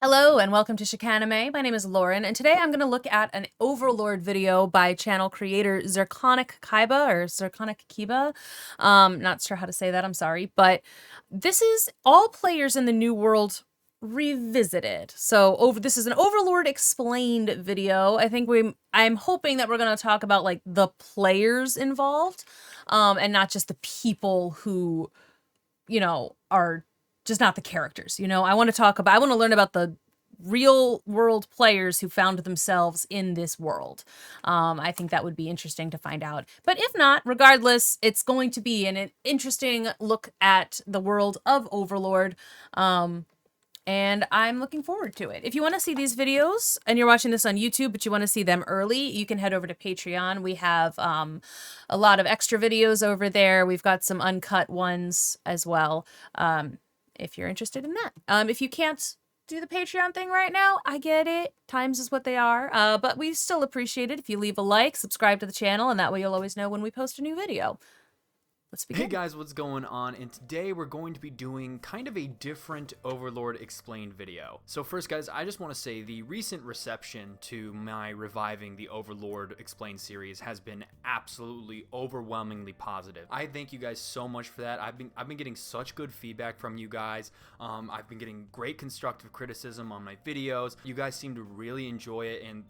Hello and welcome to Chicanime. My name is Lauren, and today I'm going to look at an Overlord video by channel creator ZeronicKiba or ZeronicKiba. Not sure how to say that, I'm sorry, but this is all players in the New World revisited. So this is an Overlord explained video. I'm hoping that we're going to talk about like the players involved, and not just the people who, are just not the characters. I want to learn about the real world players who found themselves in this world. I think that would be interesting to find out. But if not, regardless, it's going to be an interesting look at the world of Overlord. And I'm looking forward to it. If you want to see these videos and you're watching this on YouTube, but you want to see them early, you can head over to Patreon. We have a lot of extra videos over there. We've got some uncut ones as well, if you're interested in that. If you can't do the Patreon thing right now, I get it. Times is what they are. But we still appreciate it if you leave a like, subscribe to the channel, and that way you'll always know when we post a new video. Let's begin. Hey guys, what's going on? And today we're going to be doing kind of a different Overlord Explained video. So first guys, I just want to say the recent reception to my reviving the Overlord Explained series has been absolutely overwhelmingly positive. I thank you guys so much for that. I've been getting such good feedback from you guys. I've been getting great constructive criticism on my videos. You guys seem to really enjoy it, and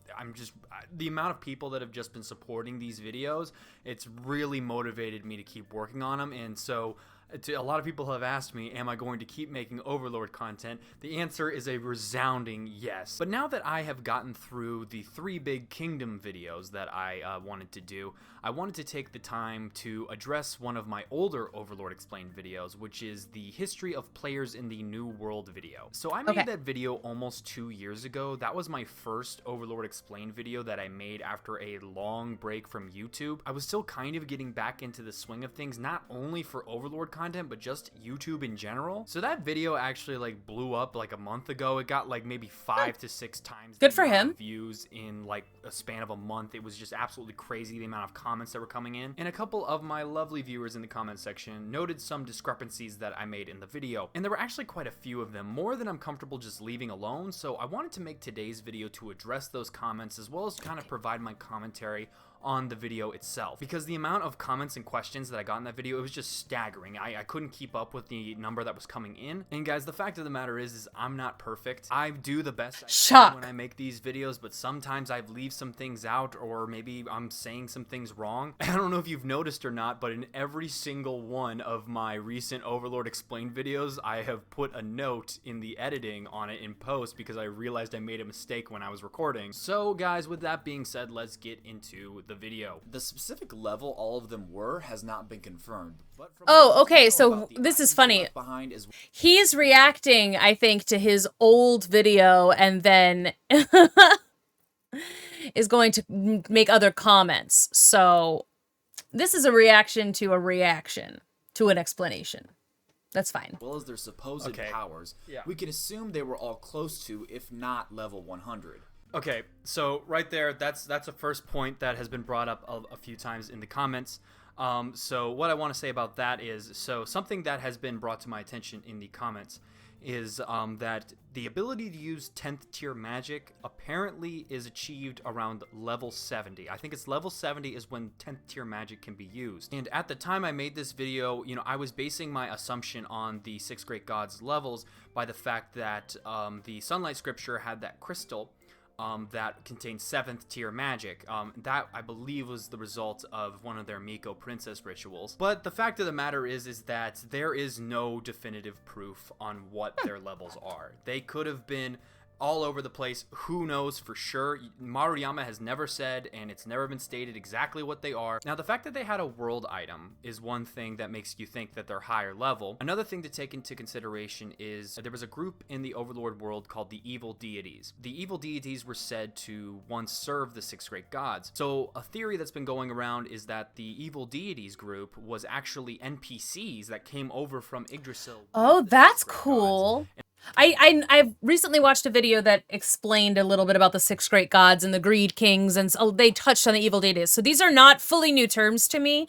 the amount of people that have just been supporting these videos, it's really motivated me to keep working on them. And so a lot of people have asked me, am I going to keep making Overlord content? The answer is a resounding yes. But now that I have gotten through the 3 big kingdom videos that I wanted to do, I wanted to take the time to address one of my older Overlord Explained videos, which is the history of players in the New World video. So I made that video almost 2 years ago. That was my first Overlord Explained video that I made after a long break from YouTube. I was still kind of getting back into the swing of things, not only for Overlord content, but just YouTube in general. So that video actually like blew up like a month ago. It got like maybe 5 to 6 times good for him views in like a span of a month. It was just absolutely crazy the amount of comments that were coming in. And a couple of my lovely viewers in the comment section noted some discrepancies that I made in the video. And there were actually quite a few of them, more than I'm comfortable just leaving alone. So I wanted to make today's video to address those comments as well as kind of provide my commentary on the video itself, because the amount of comments and questions that I got in that video, it was just staggering. I couldn't keep up with the number that was coming in. And guys, the fact of the matter is I'm not perfect. I do the best I can when I make these videos, but sometimes I leave some things out, or maybe I'm saying some things wrong. I don't know if you've noticed or not, but in every single one of my recent Overlord Explained videos, I have put a note in the editing on it in post because I realized I made a mistake when I was recording. So guys, with that being said, let's get into the video. The specific level all of them were has not been confirmed. But okay, so this is funny. He's reacting, I think, to his old video and then is going to make other comments. So this is a reaction to an explanation. That's fine. As well as their supposed powers, we can assume they were all close to, if not level 100. Okay, so right there, that's a first point that has been brought up a few times in the comments. So what I want to say about that is, so something that has been brought to my attention in the comments is that the ability to use 10th tier magic apparently is achieved around level 70. I think it's level 70 is when 10th tier magic can be used. And at the time I made this video, I was basing my assumption on the 6 great gods levels by the fact that the Sunlight Scripture had that crystal that contains 7th tier magic. That I believe was the result of one of their Miko princess rituals. But the fact of the matter is that there is no definitive proof on what their levels are. They could have been all over the place. Who knows for sure? Maruyama has never said, and it's never been stated exactly what they are. Now, the fact that they had a world item is one thing that makes you think that they're higher level. Another thing to take into consideration is there was a group in the Overlord world called the Evil Deities. The Evil Deities were said to once serve the 6 great gods. So a theory that's been going around is that the Evil Deities group was actually NPCs that came over from Yggdrasil. Oh, that's cool. I recently watched a video that explained a little bit about the 6 great gods and the greed kings, and they touched on the evil deities. So these are not fully new terms to me.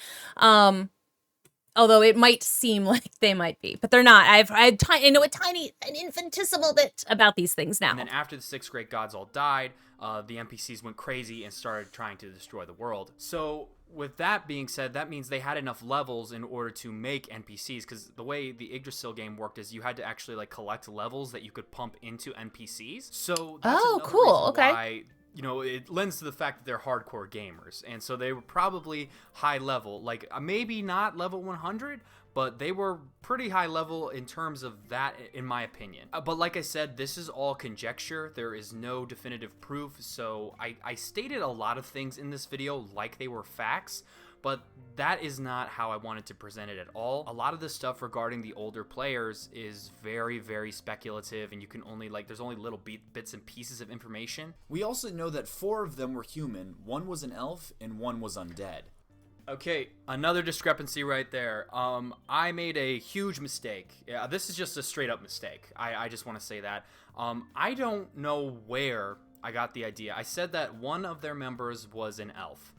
Although it might seem like they might be, but they're not. I know an infinitesimal bit about these things now. And then after the 6 great gods all died, the NPCs went crazy and started trying to destroy the world. So with that being said, that means they had enough levels in order to make NPCs, because the way the Yggdrasil game worked is you had to actually like collect levels that you could pump into NPCs. So that's cool. Okay. Why, you know, it lends to the fact that they're hardcore gamers, and so they were probably high level, like maybe not level 100, but they were pretty high level in terms of that, in my opinion. But like I said, this is all conjecture. There is no definitive proof, so I stated a lot of things in this video like they were facts, but that is not how I wanted to present it at all. A lot of the stuff regarding the older players is very, very speculative, and you can only, like, there's only little bits and pieces of information. We also know that 4 of them were human, 1 was an elf, and 1 was undead. Okay, another discrepancy right there. I made a huge mistake. Yeah, this is just a straight up mistake. I just want to say that. I don't know where I got the idea. I said that one of their members was an elf.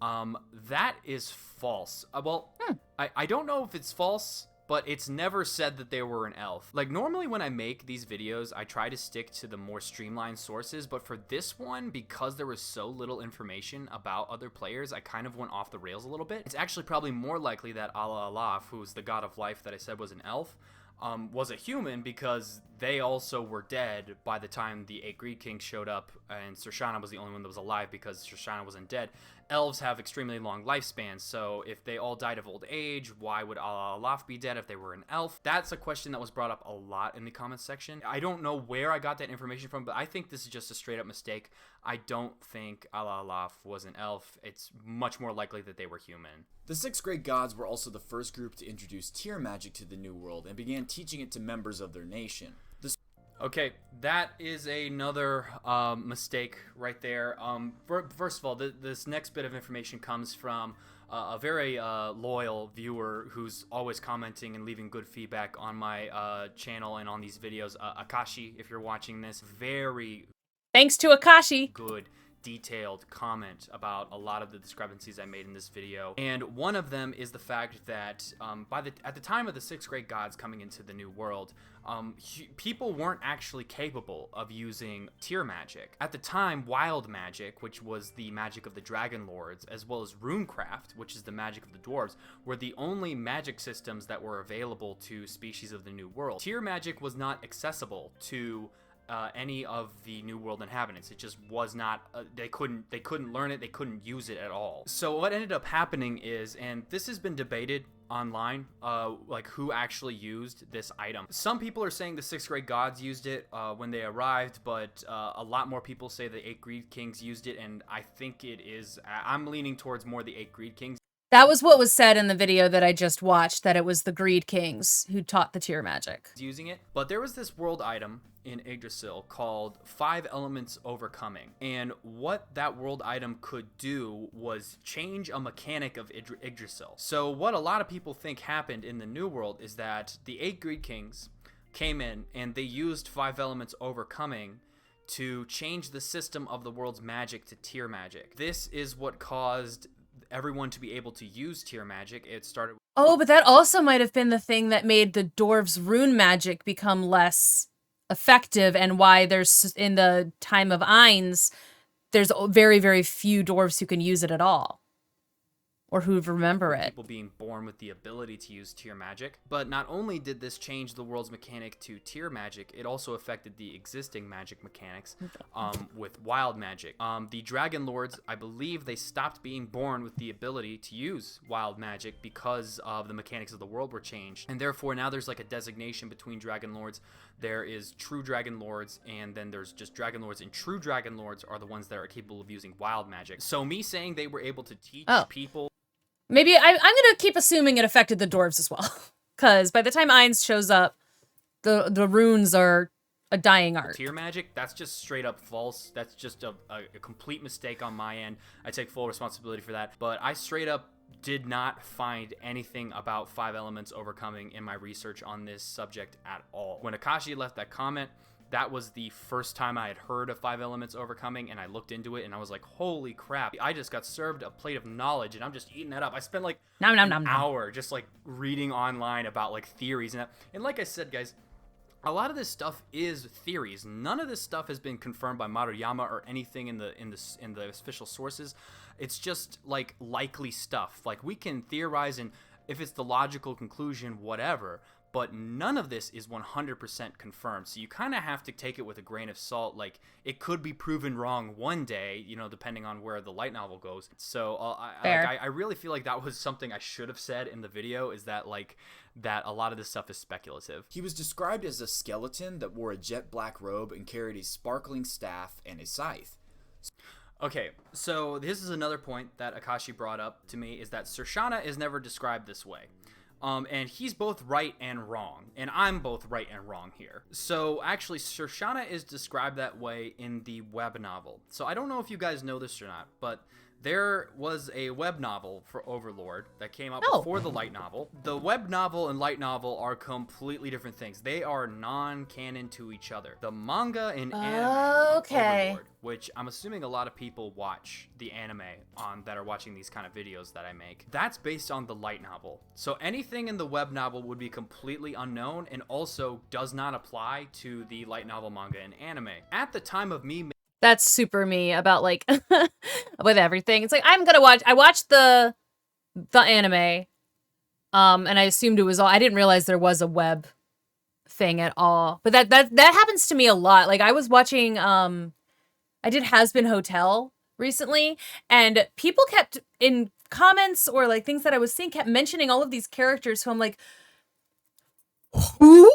That is false. I don't know if it's false, but it's never said that they were an elf. Like, normally when I make these videos, I try to stick to the more streamlined sources, but for this one, because there was so little information about other players, I kind of went off the rails a little bit. It's actually probably more likely that Alaf, who's the god of life that I said was an elf, was a human, because they also were dead by the time the 8 Greed Kings showed up, and Shirshana was the only one that was alive because Shirshana wasn't dead. Elves have extremely long lifespans, so if they all died of old age, why would Alaf be dead if they were an elf? That's a question that was brought up a lot in the comments section. I don't know where I got that information from, but I think this is just a straight up mistake. I don't think Alaf was an elf. It's much more likely that they were human. The 6 great gods were also the first group to introduce tier magic to the New World and began teaching it to members of their nation. Okay, that is another mistake right there. First of all, this next bit of information comes from a very loyal viewer who's always commenting and leaving good feedback on my channel and on these videos. Akashi, if you're watching this, very thanks to Akashi. Good detailed comment about a lot of the discrepancies I made in this video, and one of them is the fact that at the time of the 6 great gods coming into the New World, people weren't actually capable of using tier magic. At the time, wild magic, which was the magic of the Dragon Lords, as well as runecraft, which is the magic of the dwarves, were the only magic systems that were available to species of the New World. Tier magic was not accessible to any of the New World inhabitants. It just was not, they couldn't learn it, they couldn't use it at all. So what ended up happening is, and this has been debated online, like who actually used this item. Some people are saying the 6 great gods used it when they arrived, but a lot more people say the 8 Greed Kings used it, and I think it is, I'm leaning towards more the 8 Greed Kings. That was what was said in the video that I just watched, that it was the Greed Kings who taught the tier magic. Using it. But there was this world item in Yggdrasil called 5 Elements Overcoming. And what that world item could do was change a mechanic of Yggdrasil. So what a lot of people think happened in the New World is that the 8 Greed Kings came in and they used 5 Elements Overcoming to change the system of the world's magic to tier magic. This is what caused everyone to be able to use tier magic. It started. Oh, but that also might have been the thing that made the dwarves' rune magic become less effective, and why there's, in the time of Ainz, there's very, very few dwarves who can use it at all, or who remember it. People being born with the ability to use tier magic. But not only did this change the world's mechanic to tier magic, it also affected the existing magic mechanics with wild magic. The Dragon Lords, I believe they stopped being born with the ability to use wild magic because of the mechanics of the world were changed. And therefore now there's like a designation between Dragon Lords. There is true Dragon Lords, and then there's just Dragon Lords, and true Dragon Lords are the ones that are capable of using wild magic. So me saying they were able to teach people. Maybe I'm going to keep assuming it affected the dwarves as well. Because by the time Ainz shows up, the runes are a dying art. Tier magic, that's just straight up false. That's just a complete mistake on my end. I take full responsibility for that. But I straight up did not find anything about 5 Elements Overcoming in my research on this subject at all. When Akashi left that comment, that was the first time I had heard of 5 elements overcoming, and I looked into it and I was like, holy crap, I just got served a plate of knowledge and I'm just eating that up. I spent like Nom, nom, an nom, nom. hour just like reading online about like theories and that. And like I said, guys, a lot of this stuff is theories. None of this stuff has been confirmed by Maruyama or anything in the official sources. It's just like likely stuff. Like we can theorize, and if it's the logical conclusion, whatever. But none of this is 100% confirmed. So you kind of have to take it with a grain of salt. Like, it could be proven wrong one day, you know, depending on where the light novel goes. So I really feel like that was something I should have said in the video, is that, like, that a lot of this stuff is speculative. He was described as a skeleton that wore a jet black robe and carried a sparkling staff and a scythe. Okay, so this is another point that Akashi brought up to me, is that Surshana is never described this way. And he's both right and wrong, and I'm both right and wrong here. So actually, Surshana is described that way in the web novel. So I don't know if you guys know this or not, but there was a web novel for Overlord that came out before the light novel. The web novel and light novel are completely different things. They are non-canon to each other. The manga and anime of Overlord, which I'm assuming a lot of people watch the anime that are watching these kind of videos that I make, that's based on the light novel. So anything in the web novel would be completely unknown and also does not apply to the light novel, manga, and anime. At the time of me That's super me about like with everything. It's like I watched the anime, and I assumed it was all. I didn't realize there was a web thing at all. But that happens to me a lot. Like I was watching I did Has Been Hotel recently, and people kept in comments or like things that I was seeing kept mentioning all of these characters who I'm like, who?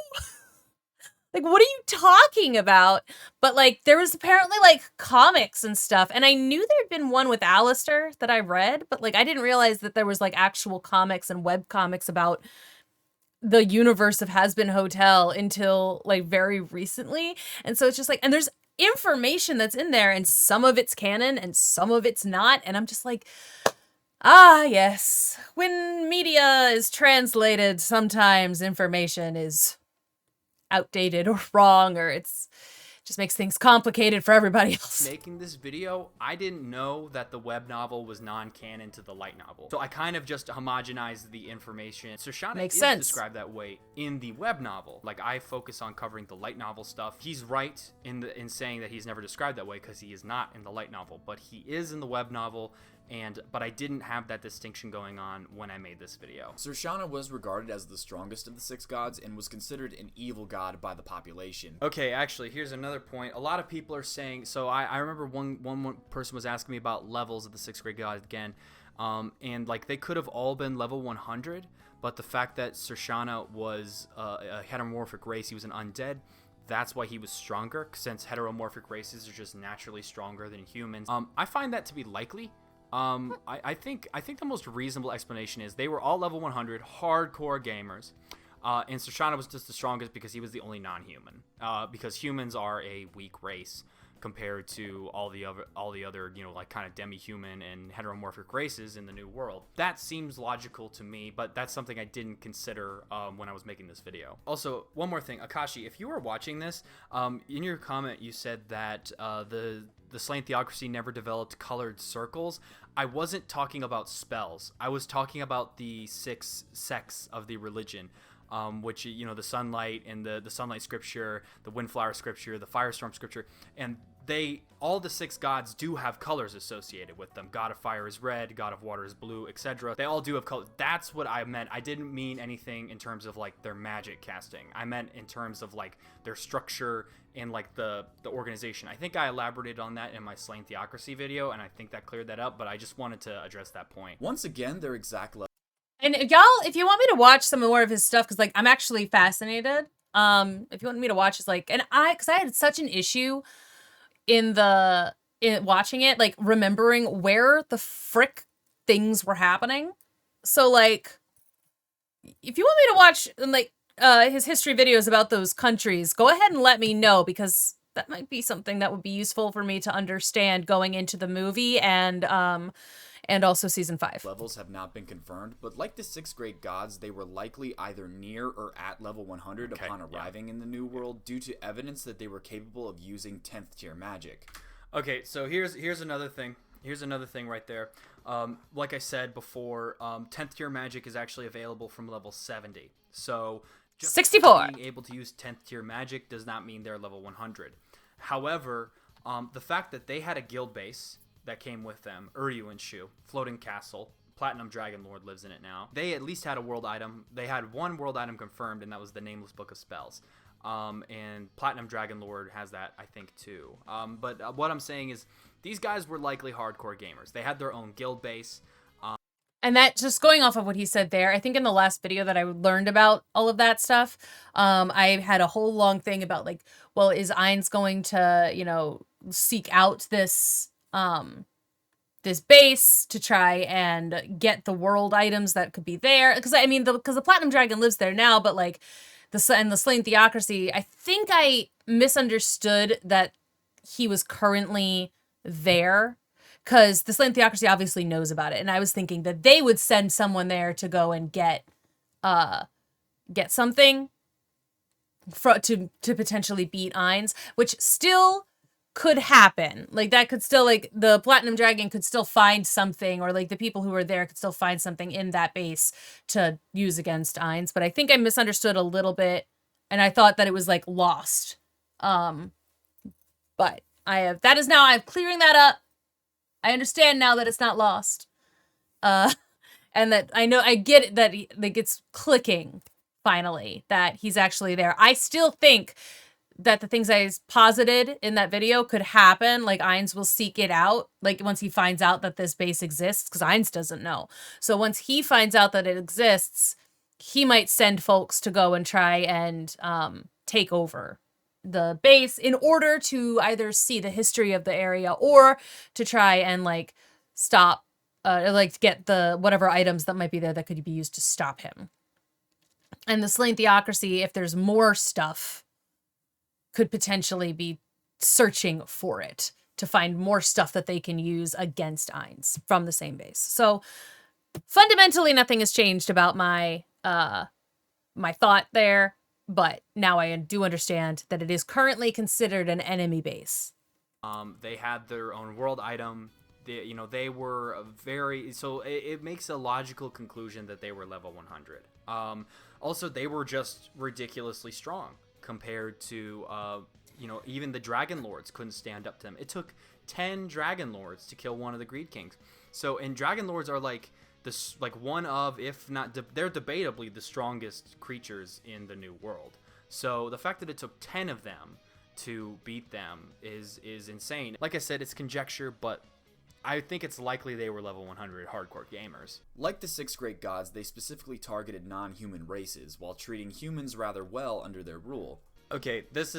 Like, what are you talking about? But, like, there was apparently, like, comics and stuff. And I knew there'd been one with Alistair that I read. But, like, I didn't realize that there was, like, actual comics and web comics about the universe of Has Been Hotel until, like, very recently. And so it's just, like, and there's information that's in there. And some of it's canon and some of it's not. And I'm just like, ah, yes. When media is translated, sometimes information is outdated or wrong, or it's just makes things complicated for everybody else. Making this video, I didn't know that the web novel was non-canon to the light novel. So I kind of just homogenized the information. Surshana is described that way in the web novel. Like I focus on covering the light novel stuff. He's right in saying that he's never described that way because he is not in the light novel, but he is in the web novel. But I didn't have that distinction going on when I made this video. Surshana was regarded as the strongest of the 6 gods and was considered an evil god by the population. Okay, actually, here's another point. A lot of people are saying, so I remember one person was asking me about levels of the 6th grade god again, and like they could have all been level 100, but the fact that Surshana was a heteromorphic race, he was an undead, that's why he was stronger, since heteromorphic races are just naturally stronger than humans. I find that to be likely. I think the most reasonable explanation is they were all level 100 hardcore gamers, and Surshana was just the strongest because he was the only non-human. Because humans are a weak race compared to all the other you know, like kind of demi-human and heteromorphic races in the new world. That seems logical to me, but that's something I didn't consider when I was making this video. Also, one more thing, Akashi, if you were watching this, in your comment you said that the Slain Theocracy never developed colored circles. I wasn't talking about spells. I was talking about the 6 sects of the religion, which, you know, the sunlight and the sunlight scripture, the windflower scripture, the firestorm scripture, and all the 6 gods do have colors associated with them. God of fire is red, God of water is blue, etc. They all do have colors. That's what I meant. I didn't mean anything in terms of like their magic casting. I meant in terms of like their structure and like the organization. I think I elaborated on that in my Slain Theocracy video, and I think that cleared that up, but I just wanted to address that point. Once again, their exact level. And if you want me to watch some more of his stuff, because like I'm actually fascinated. If you want me to watch, it's like, because I had such an issue in watching it, like remembering where the frick things were happening. So like, if you want me to watch like his history videos about those countries, go ahead and let me know, because that might be something that would be useful for me to understand going into the movie and and also season 5. Levels have not been confirmed, but like the 6th grade gods, they were likely either near or at level 100 upon arriving in the New World due to evidence that they were capable of using 10th tier magic. Okay, so here's another thing. Here's another thing right there. Like I said before, 10th tier magic is actually available from level 70. So just 64. being able to use 10th tier magic does not mean they're level 100. However, the fact that they had a guild base that came with them, Uryuanshu, Floating Castle, Platinum Dragon Lord lives in it now. They at least had a world item. They had one world item confirmed, and that was the Nameless Book of Spells. And Platinum Dragon Lord has that, I think, too. But what I'm saying is these guys were likely hardcore gamers. They had their own guild base. And that, just going off of what he said there, I think in the last video that I learned about all of that stuff, I had a whole long thing about, like, well, is Ainz going to, you know, seek out this this base to try and get the world items that could be there? Because I mean, because the Platinum Dragon lives there now, but like the Slain Theocracy, I think I misunderstood that he was currently there. Because the Slain Theocracy obviously knows about it, and I was thinking that they would send someone there to go and get something to potentially beat Ainz, which still could happen. Like, that could still, like, the Platinum Dragon could still find something, or like the people who are there could still find something in that base to use against Ainz. But I think I misunderstood a little bit, and I thought that it was like lost. But I'm clearing that up. I understand now that it's not lost. And that I get it, that like it's clicking finally that he's actually there. I still think that the things I posited in that video could happen. Like, Ainz will seek it out, like, once he finds out that this base exists, because Ainz doesn't know. So once he finds out that it exists, he might send folks to go and try and take over the base in order to either see the history of the area or to try and like stop like get the whatever items that might be there that could be used to stop him. And the Slain Theocracy, if there's more stuff, could potentially be searching for it to find more stuff that they can use against Ainz from the same base. So fundamentally nothing has changed about my my thought there. But now I do understand that it is currently considered an enemy base. They had their own world item. They were so it makes a logical conclusion that they were level 100. Also, they were just ridiculously strong compared to, even the Dragon Lords couldn't stand up to them. It took 10 Dragon Lords to kill one of the Greed Kings. So, and Dragon Lords are like one of, if not, they're debatably the strongest creatures in the New World. So the fact that it took 10 of them to beat them is insane. Like I said, it's conjecture, but I think it's likely they were level 100 hardcore gamers. Like the 6 great gods, they specifically targeted non-human races, while treating humans rather well under their rule. Okay, that's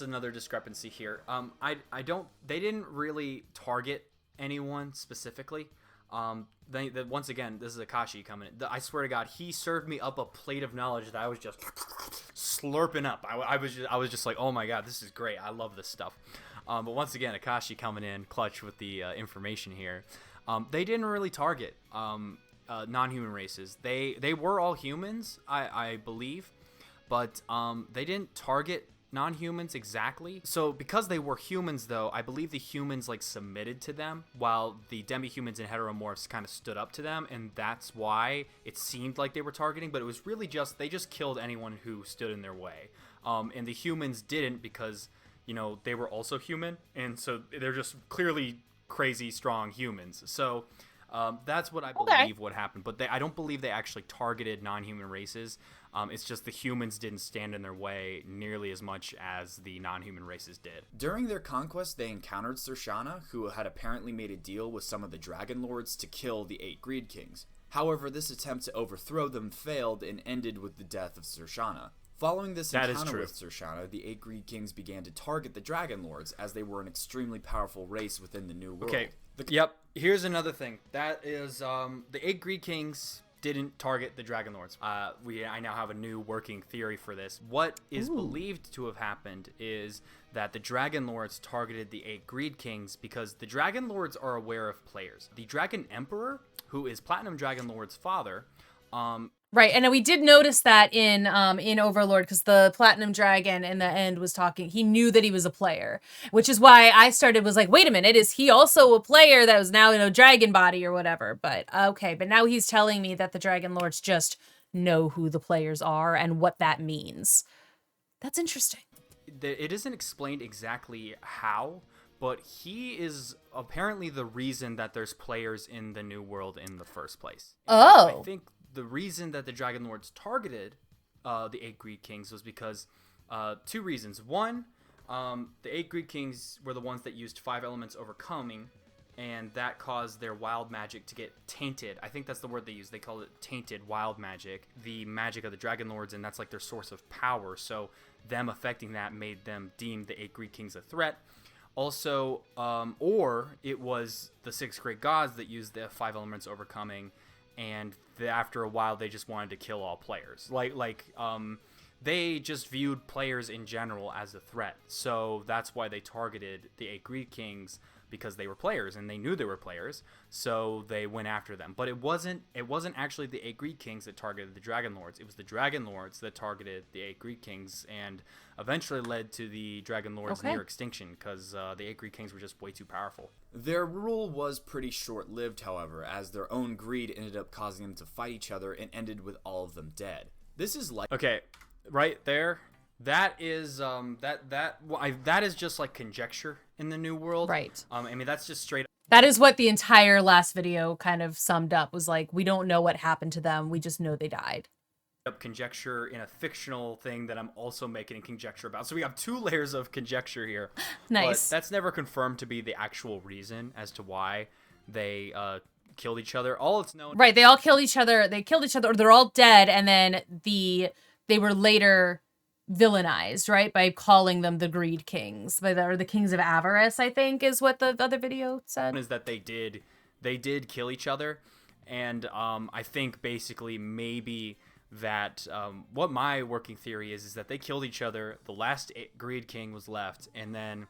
another discrepancy here. They didn't really target anyone specifically. Once again, this is Akashi coming in. I swear to God, he served me up a plate of knowledge that I was just slurping up. I was just like, oh my God, this is great. I love this stuff. But once again, Akashi coming in clutch with the information here. They didn't really target non-human races. They were all humans, I believe, but they didn't target non-humans exactly. So because they were humans, though, I believe the humans like submitted to them, while the demi-humans and heteromorphs kind of stood up to them, and that's why it seemed like they were targeting. But it was really just they just killed anyone who stood in their way, and the humans didn't, because they were also human, and so they're just clearly crazy strong humans. So that's what I believe what happened. But I don't believe they actually targeted non-human races. It's just the humans didn't stand in their way nearly as much as the non-human races did. During their conquest, they encountered Cershana, who had apparently made a deal with some of the Dragon Lords to kill the 8 Greed Kings. However, this attempt to overthrow them failed and ended with the death of Cershana. Following this encounter with Cershana, the 8 Greed Kings began to target the Dragon Lords, as they were an extremely powerful race within the New World. Okay, yep. Here's another thing. That is, the 8 Greed Kings didn't target the Dragon Lords. I now have a new working theory for this. What is believed to have happened is that the Dragon Lords targeted the 8 Greed Kings because the Dragon Lords are aware of players. The Dragon Emperor, who is Platinum Dragon Lord's father, right, and we did notice that in Overlord, because the Platinum Dragon in the end was talking. He knew that he was a player, which is why I was like, wait a minute, is he also a player that was now in a dragon body or whatever? But okay, but now he's telling me that the Dragon Lords just know who the players are and what that means. That's interesting. It isn't explained exactly how, but he is apparently the reason that there's players in the New World in the first place. Oh. I think the reason that the Dragon Lords targeted the 8 Greed Kings was because 2 reasons. One, the 8 Greed Kings were the ones that used 5 elements overcoming, and that caused their wild magic to get tainted. I think that's the word they use. They call it tainted wild magic, the magic of the Dragon Lords, and that's like their source of power. So them affecting that made them deem the 8 Greed Kings a threat. Also, or it was the 6 great gods that used the 5 elements overcoming, and after a while they just wanted to kill all players. They just viewed players in general as a threat. So that's why they targeted the 8 Greed Kings, because they were players and they knew they were players, so they went after them. But it wasn't actually the 8 Greed Kings that targeted the Dragon Lords. It was the Dragon Lords that targeted the 8 Greed Kings, and eventually led to the Dragon Lords near extinction, because the 8 Greed Kings were just way too powerful. Their rule was pretty short-lived, however, as their own greed ended up causing them to fight each other and ended with all of them dead. This is like... Okay, right there. That is that is just like conjecture in the New World. Right. I mean, that's just straight That is what the entire last video kind of summed up, was like, we don't know what happened to them. We just know they died. up conjecture in a fictional thing that I'm also making a conjecture about. So we have 2 layers of conjecture here. Nice. But that's never confirmed to be the actual reason as to why they killed each other. All it's known... Right, they all killed each other. They killed each other, or they're all dead, and then they were later villainized, right, by calling them the Greed Kings, or the Kings of Avarice, I think is what the other video said. Is that they did kill each other, and I think basically maybe that what my working theory is that they killed each other. The last Greed King was left, and then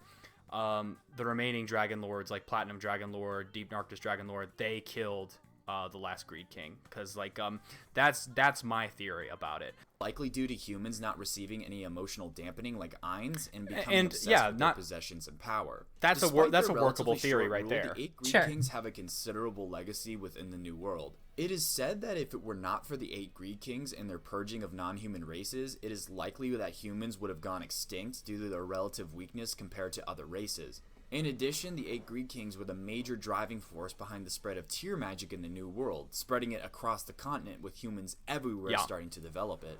the remaining Dragon Lords, like Platinum Dragon Lord, Deep Darkness Dragon Lord, they killed the last Greed King, because that's my theory about it. Likely due to humans not receiving any emotional dampening like Ainz and becoming obsessed with their possessions and power. That's a workable theory right there. The 8 Greed Kings have a considerable legacy within the New World. It is said that if it were not for the 8 Greed Kings and their purging of non-human races, it is likely that humans would have gone extinct due to their relative weakness compared to other races. In addition, the 8 Greed Kings were the major driving force behind the spread of tier magic in the New World, spreading it across the continent with humans everywhere starting to develop it.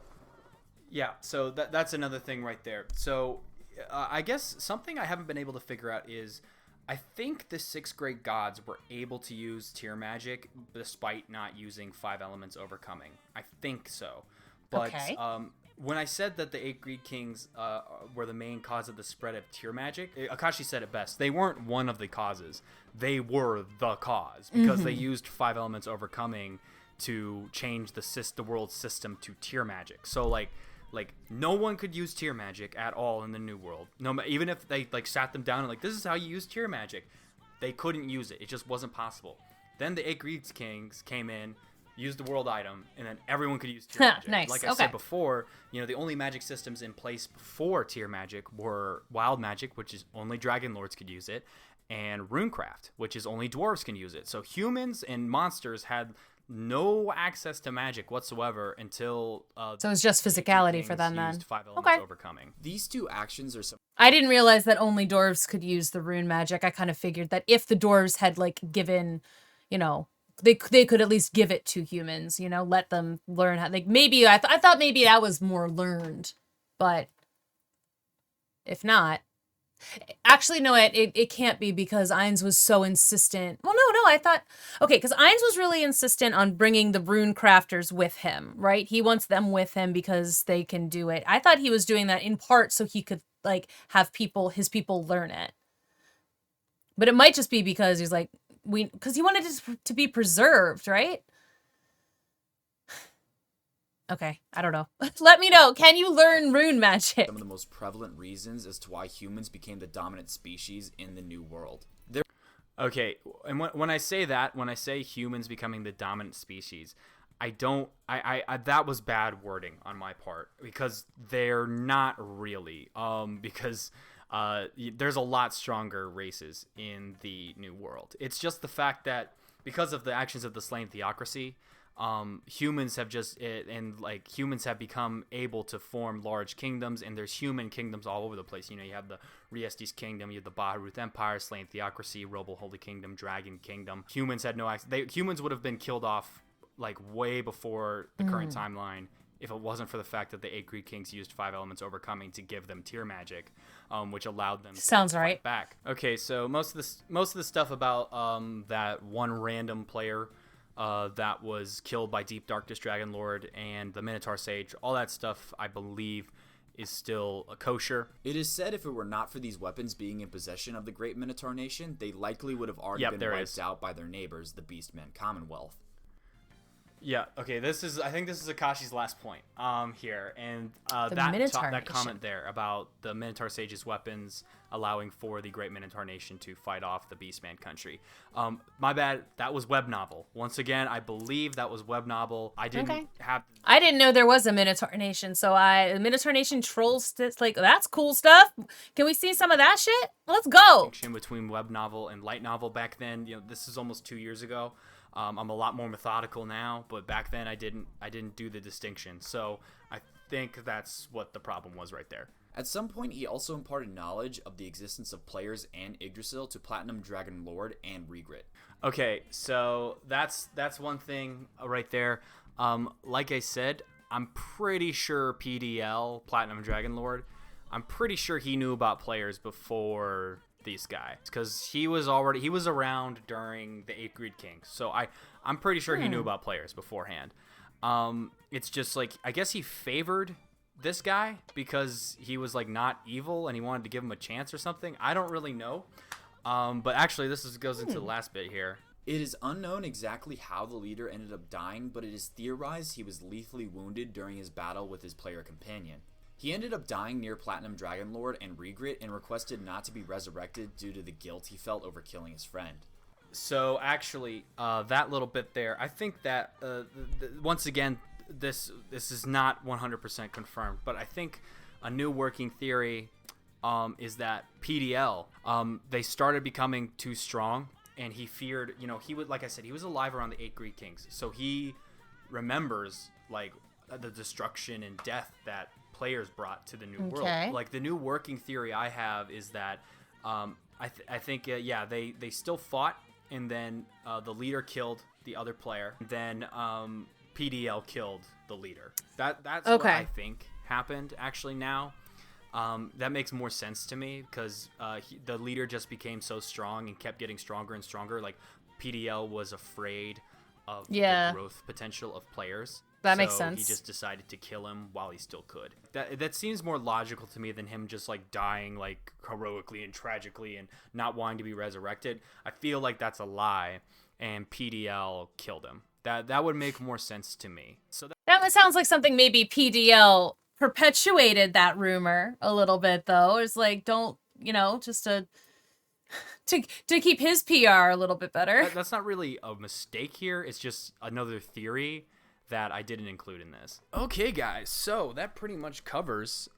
Yeah, so that's another thing right there. So I guess something I haven't been able to figure out is I think the 6 great gods were able to use tier magic despite not using 5 elements overcoming. I think so. But when I said that the 8 Greed Kings were the main cause of the spread of tier magic, Akashi said it best. They weren't one of the causes. They were the cause, because they used 5 elements overcoming to change the world system to tier magic. So like no one could use tier magic at all in the New World. No, even if they sat them down and this is how you use tier magic, they couldn't use it. It just wasn't possible. Then the 8 Greed Kings came in, used the world item, and then everyone could use tier magic. Nice. Like I said before, the only magic systems in place before tier magic were wild magic, which is only Dragon Lords could use it, and runecraft, which is only dwarves can use it. So humans and monsters had no access to magic whatsoever until so it's just physicality for them then. 5 elements overcoming. These 2 actions are I didn't realize that only dwarves could use the rune magic. I kind of figured that if the dwarves had given, they could at least give it to humans, let them learn how. Maybe I thought maybe that was more learned, but if not, actually no, it can't be, because Ainz was so insistent. Well, no, I thought because Ainz was really insistent on bringing the rune crafters with him, right? He wants them with him because they can do it. I thought he was doing that in part so he could have his people learn it, but it might just be because he's because he wanted it to be preserved, right? Okay, I don't know. Let me know. Can you learn rune magic? Some of the most prevalent reasons as to why humans became the dominant species in the New World. Okay, and when I say that, when I say humans becoming the dominant species, I don't. I that was bad wording on my part because they're not really. Because there's a lot stronger races in the New World. It's just the fact that because of the actions of the slain theocracy, humans have humans have become able to form large kingdoms, and there's human kingdoms all over the place. You know, you have the Riestes Kingdom, you have the Baharuth Empire, Slain Theocracy, Robo Holy Kingdom, Dragon Kingdom. Humans had no access. Humans would have been killed off like way before the current timeline if it wasn't for the fact that the 8 Greek kings used 5 elements overcoming to give them tier magic, which allowed them Sounds to right. fight back. Okay, so most of the stuff about that one random player that was killed by Deep Darkness Dragon Lord and the Minotaur Sage, all that stuff, I believe, is still kosher. It is said if it were not for these weapons being in possession of the Great Minotaur Nation, they likely would have already been wiped out by their neighbors, the Beastmen Commonwealth. Yeah. Okay. I think this is Akashi's last point. Here and that comment there about the Minotaur Sage's weapons allowing for the Great Minotaur Nation to fight off the Beastman country. My bad. That was web novel. Once again, I believe that was web novel. I didn't have. I didn't know there was a Minotaur Nation, so the Minotaur Nation trolls. Like that's cool stuff. Can we see some of that shit? Let's go. Between web novel and light novel back then. You know, this is almost 2 years ago. I'm a lot more methodical now, but back then I didn't do the distinction. So I think that's what the problem was right there. At some point, he also imparted knowledge of the existence of players and Yggdrasil to Platinum Dragon Lord and Regret. Okay, so that's one thing right there. Like I said, I'm pretty sure PDL, Platinum Dragon Lord, I'm pretty sure he knew about players before these guys, because he was around during the 8 Greed Kings, so I'm pretty sure he knew about players beforehand. It's just like, I guess he favored this guy because he was like not evil and he wanted to give him a chance or something. I don't really know, but actually this goes into the last bit here. It is unknown exactly how the leader ended up dying, but it is theorized he was lethally wounded during his battle with his player companion. He ended up dying near Platinum Dragon Lord and Regret and requested not to be resurrected due to the guilt he felt over killing his friend. So actually, that little bit there, I think that once again, this is not 100% confirmed, but I think a new working theory is that PDL, they started becoming too strong, and he feared, you know, like I said, he was alive around the 8 Greek Kings, so he remembers like the destruction and death that players brought to the new world. Like the new working theory I have is that I think they still fought, and then the leader killed the other player, then PDL killed the leader. That's what I think happened actually now. That makes more sense to me because the leader just became so strong and kept getting stronger and stronger. Like PDL was afraid of the growth potential of players. That makes sense. He just decided to kill him while he still could. That seems more logical to me than him just like dying like heroically and tragically and not wanting to be resurrected. I feel like that's a lie, and PDL killed him. That would make more sense to me. So that sounds like something maybe PDL perpetuated that rumor a little bit, though. It's like, don't, you know, just to keep his PR a little bit better. That's not really a mistake here. It's just another theory that I didn't include in this. Okay, guys, so that pretty much covers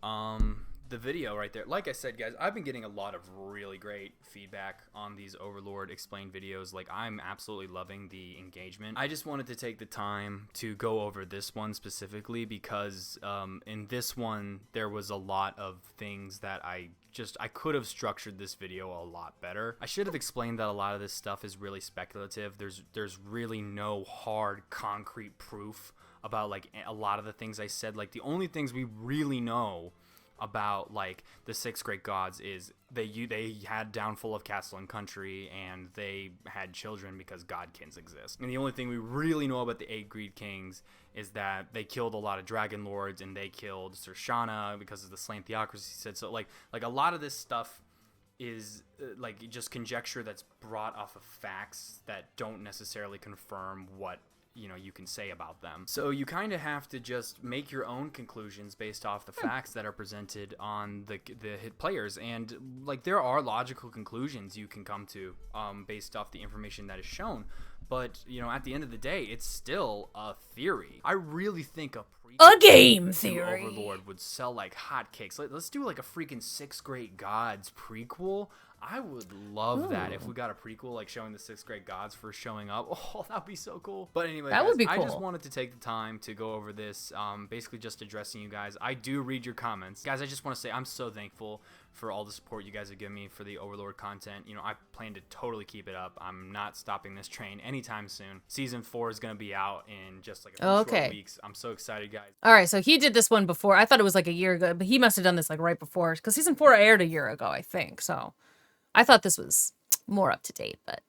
the video right there. Like I said, guys, I've been getting a lot of really great feedback on these Overlord explained videos. Like, I'm absolutely loving the engagement. I just wanted to take the time to go over this one specifically because in this one there was a lot of things that I could have structured this video a lot better. I should have explained that a lot of this stuff is really speculative. There's really no hard concrete proof about like a lot of the things I said. Like, the only things we really know about like the 6 great gods is they had downfall of castle and country, and they had children because godkins exist. And the only thing we really know about the 8 greed kings is that they killed a lot of dragon lords, and they killed Sershana because of the slain theocracy said so. Like a lot of this stuff is like just conjecture that's brought off of facts that don't necessarily confirm what you can say about them. So you kind of have to just make your own conclusions based off the facts that are presented on the hit players, and like there are logical conclusions you can come to based off the information that is shown. But at the end of the day, it's still a theory. I really think a game to theory Overlord would sell like hotcakes. Let's do like a freaking 6th grade gods prequel. I would love that if we got a prequel like showing the 6th grade gods first showing up. Oh, that'd be so cool. But anyway, that guys, would be cool. I just wanted to take the time to go over this, basically just addressing you guys. I do read your comments. Guys, I just want to say I'm so thankful for all the support you guys have given me for the Overlord content. I plan to totally keep it up. I'm not stopping this train anytime soon. Season 4 is going to be out in just like a few short weeks. I'm so excited, guys. All right, so he did this one before. I thought it was like a year ago, but he must have done this like right before, because season 4 aired a year ago, I think. So I thought this was more up to date, but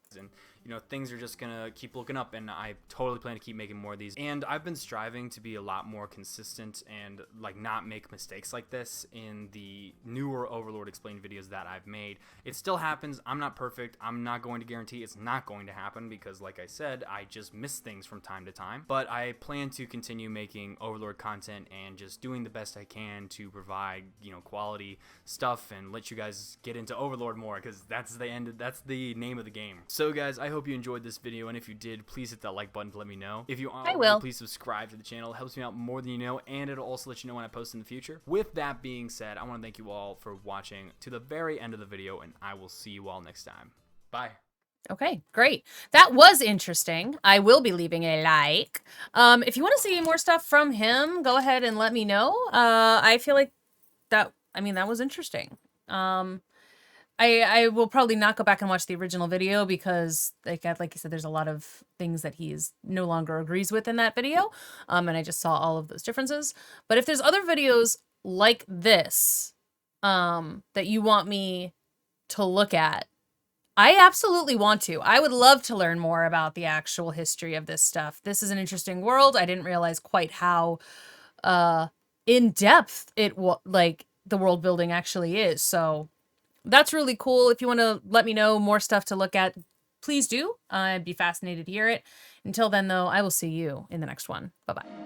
things are just gonna keep looking up, and I totally plan to keep making more of these. And I've been striving to be a lot more consistent and like not make mistakes like this in the newer Overlord Explained videos that I've made. It still happens. I'm not perfect. I'm not going to guarantee it's not going to happen because, like I said, I just miss things from time to time. But I plan to continue making Overlord content and just doing the best I can to provide quality stuff and let you guys get into Overlord more, because that's the name of the game. So guys, I hope you enjoyed this video, and if you did, please hit that like button to let me know. If you are, please subscribe to the channel. It helps me out more than you know, and it'll also let you know when I post in the future. With that being said, I want to thank you all for watching to the very end of the video, and I will see you all next time. Bye. Okay, great. That was interesting. I will be leaving a like. If you want to see more stuff from him, go ahead and let me know. I feel like that was interesting. I will probably not go back and watch the original video because, like you said, there's a lot of things that he no longer agrees with in that video. And I just saw all of those differences. But if there's other videos like this that you want me to look at, I absolutely want to. I would love to learn more about the actual history of this stuff. This is an interesting world. I didn't realize quite how in depth the world building actually is. So that's really cool. If you want to let me know more stuff to look at, please do. I'd be fascinated to hear it. Until then, though, I will see you in the next one. Bye-bye.